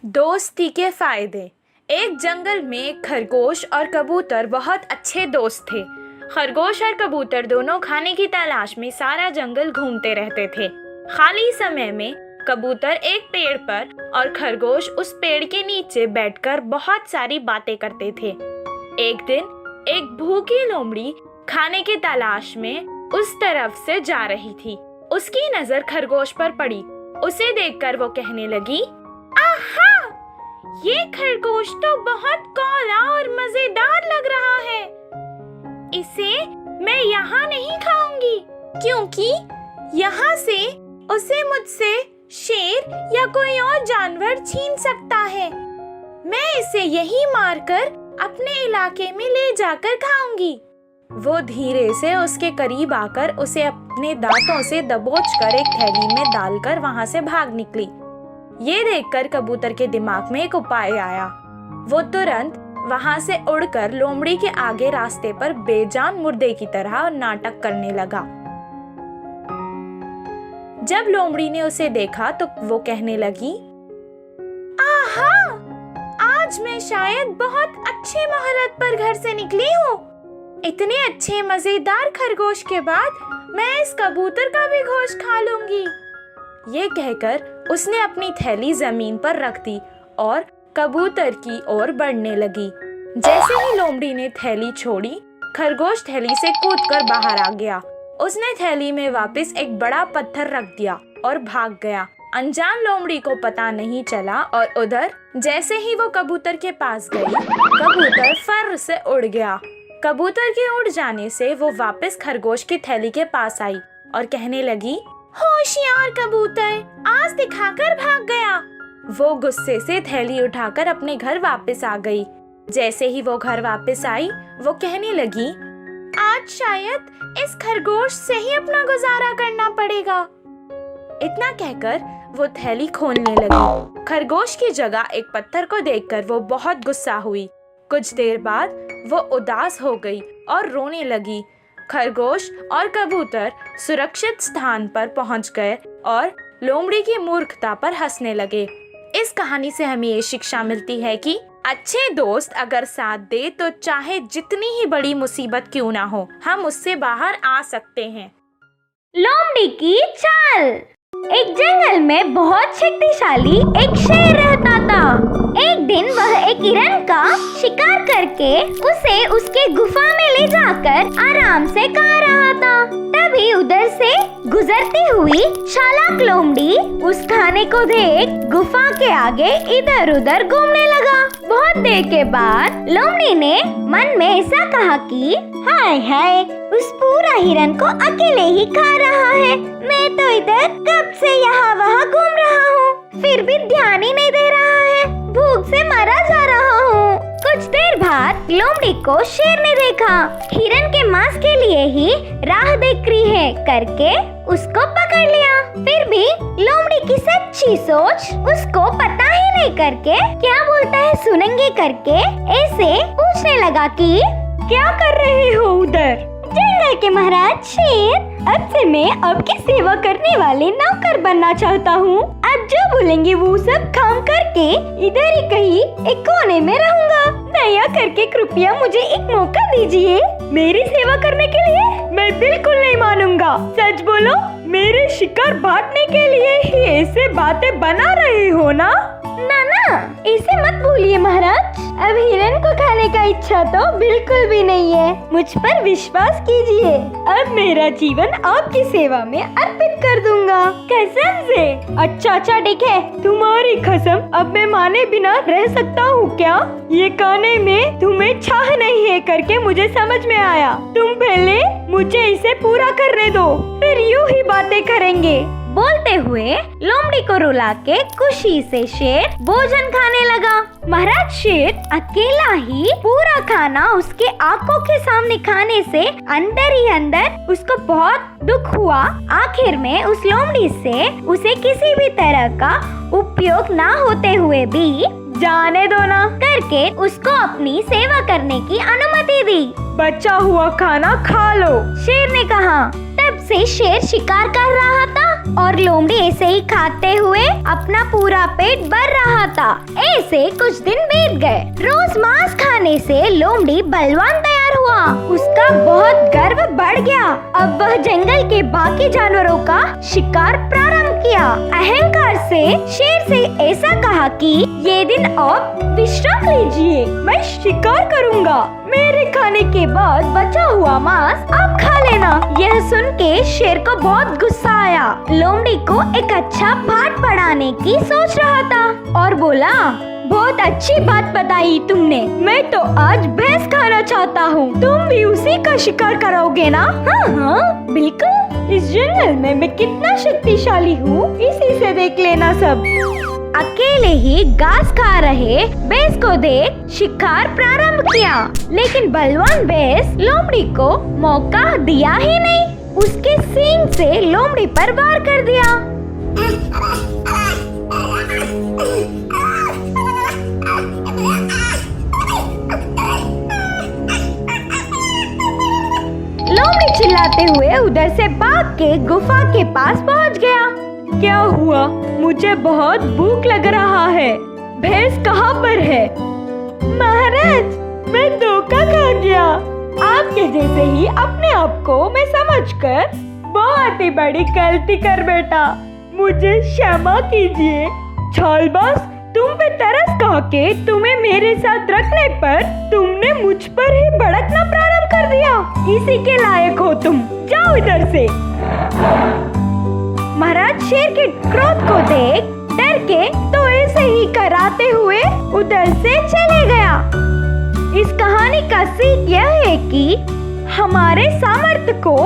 दोस्ती के फायदे। एक जंगल में खरगोश और कबूतर बहुत अच्छे दोस्त थे। खरगोश और कबूतर दोनों खाने की तलाश में सारा जंगल घूमते रहते थे। खाली समय में कबूतर एक पेड़ पर और खरगोश उस पेड़ के नीचे बैठकर बहुत सारी बातें करते थे। एक दिन एक भूखी लोमड़ी खाने की तलाश में उस तरफ से जा रही थी। उसकी नजर खरगोश पर पड़ी। उसे देखकर वो कहने लगी, आहा! ये खरगोश तो बहुत कौला और मजेदार लग रहा है। इसे मैं यहाँ नहीं खाऊंगी, क्योंकि यहाँ से उसे मुझसे शेर या कोई और जानवर छीन सकता है। मैं इसे यहीं मारकर अपने इलाके में ले जाकर खाऊंगी। वो धीरे से उसके करीब आकर उसे अपने दांतों से दबोचकर एक थैली में डालकर वहां से भाग निकली। ये देखकर कबूतर के दिमाग में एक उपाय आया। वो तुरंत वहां से उड़कर लोमड़ी के आगे रास्ते पर बेजान मुर्दे की तरह नाटक करने लगा। जब लोमड़ी ने उसे देखा तो वो कहने लगी, आहा! आज मैं शायद बहुत अच्छे मोहलत पर घर से निकली हूँ। इतने अच्छे मजेदार खरगोश के बाद मैं इस कबूतर का भी गोश्त खा लूंगी। ये कहकर उसने अपनी थैली जमीन पर रख दी और कबूतर की ओर बढ़ने लगी। जैसे ही लोमड़ी ने थैली छोड़ी, खरगोश थैली से कूदकर बाहर आ गया। उसने थैली में वापस एक बड़ा पत्थर रख दिया और भाग गया। अनजान लोमड़ी को पता नहीं चला और उधर जैसे ही वो कबूतर के पास गई, कबूतर फर से उड़ गया। कबूतर के उड़ जाने से वो वापस खरगोश की थैली के पास आई और कहने लगी, होशियार कबूतर, आज दिखाकर भाग गया। वो गुस्से से थैली उठाकर अपने घर वापस आ गई। जैसे ही वो घर वापस आई, वो कहने लगी, आज शायद इस खरगोश से ही अपना गुजारा करना पड़ेगा। इतना कहकर वो थैली खोलने लगी। खरगोश की जगह एक पत्थर को देखकर वो बहुत गुस्सा हुई। कुछ देर बाद वो उदास हो गई और रोने लगी। खरगोश और कबूतर सुरक्षित स्थान पर पहुंच गए और लोमड़ी की मूर्खता पर हंसने लगे। इस कहानी से हमें ये शिक्षा मिलती है कि अच्छे दोस्त अगर साथ दे तो चाहे जितनी ही बड़ी मुसीबत क्यों ना हो, हम उससे बाहर आ सकते हैं। लोमड़ी की चाल। एक जंगल में बहुत शक्तिशाली एक शेर रहता था। एक दिन वह एक हिरन का शिकार करके उसे उसके गुफा में ले जाकर आराम से खा रहा था। तभी उधर से गुजरती हुई चालाक लोमड़ी उस खाने को देख गुफा के आगे इधर उधर घूमने लगा। बहुत देर के बाद लोमड़ी ने मन में ऐसा कहा कि हाय हाय, उस पूरा हिरन को अकेले ही खा रहा है। मैं तो इधर कब से यहाँ वहाँ घूम रहा हूँ, फिर भी ध्यान ही नहीं दे रहा है। भूख से मरा जा रहा हूँ। कुछ देर बाद लोमड़ी को शेर ने देखा। हिरन के मांस के लिए ही राह देख रही है करके उसको पकड़ लिया। फिर भी लोमड़ी की सच्ची सोच उसको पता ही नहीं करके क्या बोलता है सुनेंगे करके ऐसे पूछने लगा कि क्या कर रहे हो उधर? जंगल के महाराज शेर, अब से मैं आपकी सेवा करने वाले नौकर बनना चाहता हूँ। आप जो बोलेंगे वो सब काम करके इधर ही कहीं एक कोने में रहूंगा। दया करके कृपया मुझे एक मौका दीजिए मेरी सेवा करने के लिए। मैं बिल्कुल नहीं मानूंगा। सच बोलो, मेरे शिकार बांटने के लिए ही ऐसे बातें बना रहे हो ना? ना, ऐसे मत बोलिए महाराज। अब हिरन को खाने का इच्छा तो बिल्कुल भी नहीं है। मुझ पर विश्वास कीजिए। अब मेरा जीवन आपकी सेवा में अर्पित कर दूंगा, कसम से। अच्छा ठीक है, तुम्हारी कसम अब मैं माने बिना रह सकता हूँ क्या? ये खाने में तुम्हें चाह नहीं है करके मुझे समझ में आया। तुम पहले मुझे इसे पूरा करने दो, फिर यूं ही बातें करेंगे। बोलते हुए लोमड़ी को रुला के खुशी से शेर भोजन खाने लगा। महाराज शेर अकेला ही पूरा खाना उसके आंखों के सामने खाने से अंदर ही अंदर उसको बहुत दुख हुआ। आखिर में उस लोमड़ी से उसे किसी भी तरह का उपयोग ना होते हुए भी जाने दो ना करके उसको अपनी सेवा करने की अनुमति दी। बचा हुआ खाना खा लो, शेर ने कहा। तब से शेर शिकार कर रहा था और लोमड़ी ऐसे ही खाते हुए अपना पूरा पेट भर रहा था। ऐसे कुछ दिन बीत गए। रोज मांस खाने से लोमड़ी बलवान तैयार हुआ। उसका बहुत गर्व बढ़ गया। अब वह जंगल के बाकी जानवरों का शिकार प्रारंभ किया। अहंकार से शेर से ऐसा कहा कि ये दिन अब विश्राम लीजिए, मैं शिकार करूँगा। मेरे खाने के बाद बचा हुआ मांस आप खा लेना। यह सुन के शेर को बहुत गुस्सा आया। लोमड़ी को एक अच्छा पाठ पढ़ाने की सोच रहा था और बोला, बहुत अच्छी बात बताई तुमने। मैं तो आज भैंस खाना चाहता हूँ। तुम भी उसी का शिकार करोगे ना? हाँ हाँ बिल्कुल। इस जंगल में मैं कितना शक्तिशाली हूँ, इसी से देख लेना सब। अकेले ही घास खा रहे भैंस को देख शिकार प्रारंभ किया, लेकिन बलवान भैंस लोमड़ी को मौका दिया ही नहीं। उसके सींग से लोमड़ी पर वार कर दिया। लोमड़ी चिल्लाते हुए उधर से भाग के गुफा के पास पहुंच गया। क्या हुआ? मुझे बहुत भूख लग रहा है। भैंस कहाँ पर है? महाराज, मैं धोखा खा गया। आपके जैसे ही अपने आप को मैं समझकर बहुत ही बड़ी गलती कर बैठा। मुझे क्षमा कीजिए। छालबाज, तुम पे तरस खा के तुम्हें मेरे साथ रखने पर तुमने मुझ पर ही भड़कना प्रारंभ कर दिया। इसी के लायक हो तुम। जाओ इधर से। महाराज शेर के क्रोध को देख डर के तो ऐसे ही कराते हुए उधर से चले गया। इस कहानी का सीख यह है कि हमारे सामर्थ्य को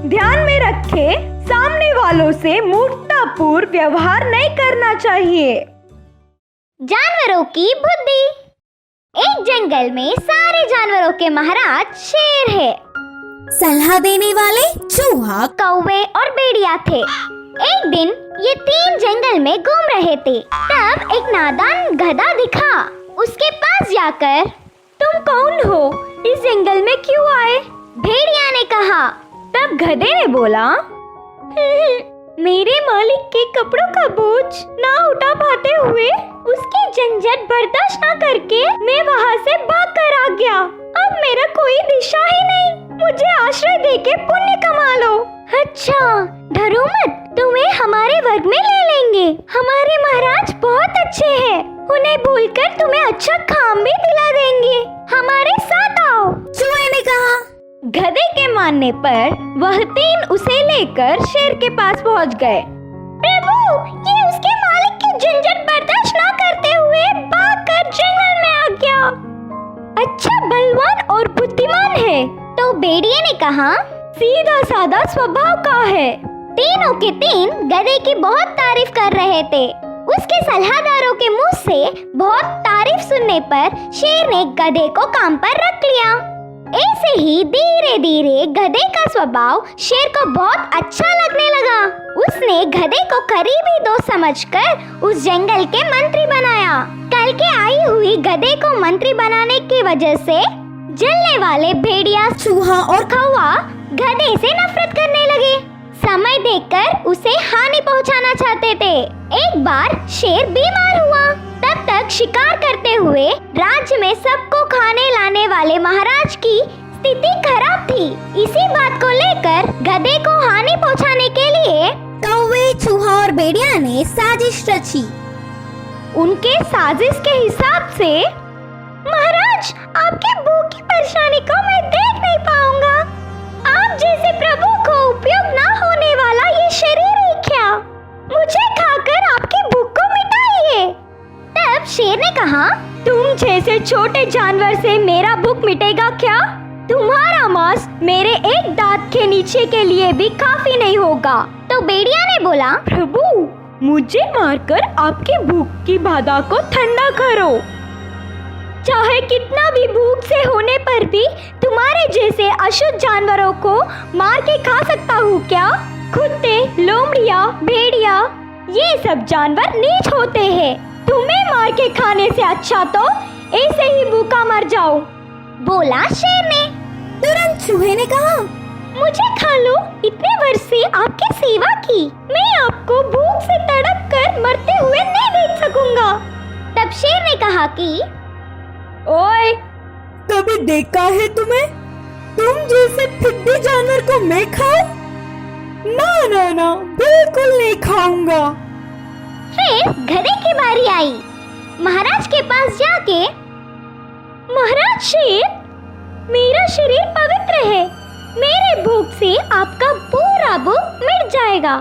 ध्यान में रखे सामने वालों से मूर्खतापूर्ण व्यवहार नहीं करना चाहिए। जानवरों की बुद्धि। एक जंगल में सारे जानवरों के महाराज शेर है। सलाह देने वाले चूहा, कौवे और भेड़िया थे। एक दिन ये तीन जंगल में घूम रहे थे। तब एक नादान गधा दिखा। उसके पास जाकर, तुम कौन हो? इस जंगल में क्यों आए? भेड़िया ने कहा। तब गधे ने बोला, मेरे मालिक के कपड़ों का बोझ ना उठा पाते हुए उसकी झंझट बर्दाश्त ना करके मैं वहाँ से भाग कर आ गया। अब मेरा कोई दिशा ही नहीं। मुझे आश्रय देके पुण्य कमा लो। अच्छा, डरो मत, तुम्हें हमारे वर्ग में ले लेंगे। हमारे महाराज बहुत अच्छे हैं। उन्हें बोलकर तुम्हें अच्छा काम भी दिला देंगे। हमारे साथ आओ। चूहे ने कहा। गधे के मानने पर वह तीन उसे लेकर शेर के पास पहुंच गए। प्रभु, ये उसके मालिक की झंझट बर्दाश्त ना करते हुए भागकर जंगल में आ गया। अच्छा बलवान और बुद्धिमान है। तो भेड़िए ने कहा, सीधा साधा स्वभाव का है। तीनों के तीन गधे की बहुत तारीफ कर रहे थे। उसके सलाहदारों के मुंह से बहुत तारीफ सुनने पर शेर ने गधे को काम पर रख लिया। ऐसे ही धीरे धीरे गधे का स्वभाव शेर को बहुत अच्छा लगने लगा। उसने गधे को करीबी दोस्त समझकर उस जंगल के मंत्री बनाया। कल के आई हुई गधे को मंत्री बनाने की वजह से जलने वाले भेड़िया, चूहा और कौवा गधे से नफरत करने लगे। समय देखकर उसे हानि पहुंचाना चाहते थे। एक बार शेर बीमार हुआ। तब तक शिकार करते हुए राज्य में सबको खाने लाने वाले महाराज की स्थिति खराब थी। इसी बात को लेकर गधे को हानि पहुंचाने के लिए कौवे, चूहा और भेड़िया ने साजिश रची। उनके साजिश के हिसाब से, महाराज, आपके भूख की परेशानी को मैं देख नहीं पाऊंगा। आप जैसे प्रभु को उपयोग ना होने वाला ये शरीर ही क्या? मुझे खाकर आपकी भूख को मिटाइए। तब शेर ने कहा, तुम जैसे छोटे जानवर से मेरा भूख मिटेगा क्या? तुम्हारा मांस मेरे एक दांत के नीचे के लिए भी काफी नहीं होगा। तो भेड़िया ने बोला, प्रभु, मुझे मारकर आपकी भूख की बाधा को ठंडा करो। चाहे कितना भी भूख से होने पर भी तुम्हारे जैसे अशुद्ध जानवरों को मार के खा सकता हूँ क्या? कुत्ते, लोमड़िया, भेड़िया, ये सब जानवर नीच होते हैं। तुम्हें मार के खाने से अच्छा तो ऐसे ही भूखा मर जाओ, बोला शेर ने। तुरंत चूहे ने कहा, मुझे खा लो, इतने वर्ष से आपकी सेवा की, मैं आपको भूख से तड़प कर मरते हुए नहीं देख सकूंगा। तब शेर ने कहा कि ओए, कभी देखा है तुम्हें? तुम जैसे फिद्दी जानवर को मैं खाऊं? ना ना ना, बिल्कुल नहीं खाऊंगा। फिर गधे की बारी आई। महाराज के पास जाके, महाराज शेर, मेरा शरीर पवित्र है, मेरे भूख से आपका पूरा भूख मिट जाएगा,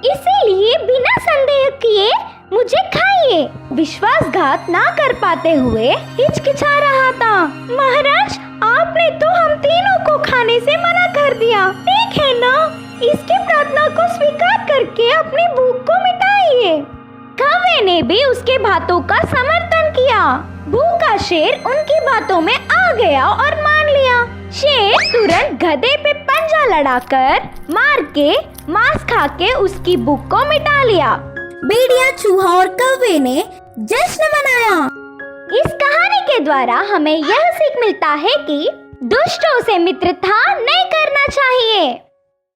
इसीलिए बिना संदेह किए मुझे खाइए। विश्वासघात ना कर पाते हुए हिचकिचा रहा था। महाराज, आपने तो हम तीनों को खाने से मना कर दिया। ठीक है ना, इसकी प्रार्थना को स्वीकार करके अपनी भूख को मिटाइए। कौवे ने भी उसके बातों का समर्थन किया। भूखा शेर उनकी बातों में आ गया और मान लिया। शेर तुरंत गधे पे पंजा लड़ाकर मार के मांस खा के उसकी भूख को मिटा लिया। भेड़िया, चूहा और कौवे ने जश्न मनाया। इस कहानी के द्वारा हमें यह सीख मिलता है कि दुष्टों से मित्रता नहीं करना चाहिए।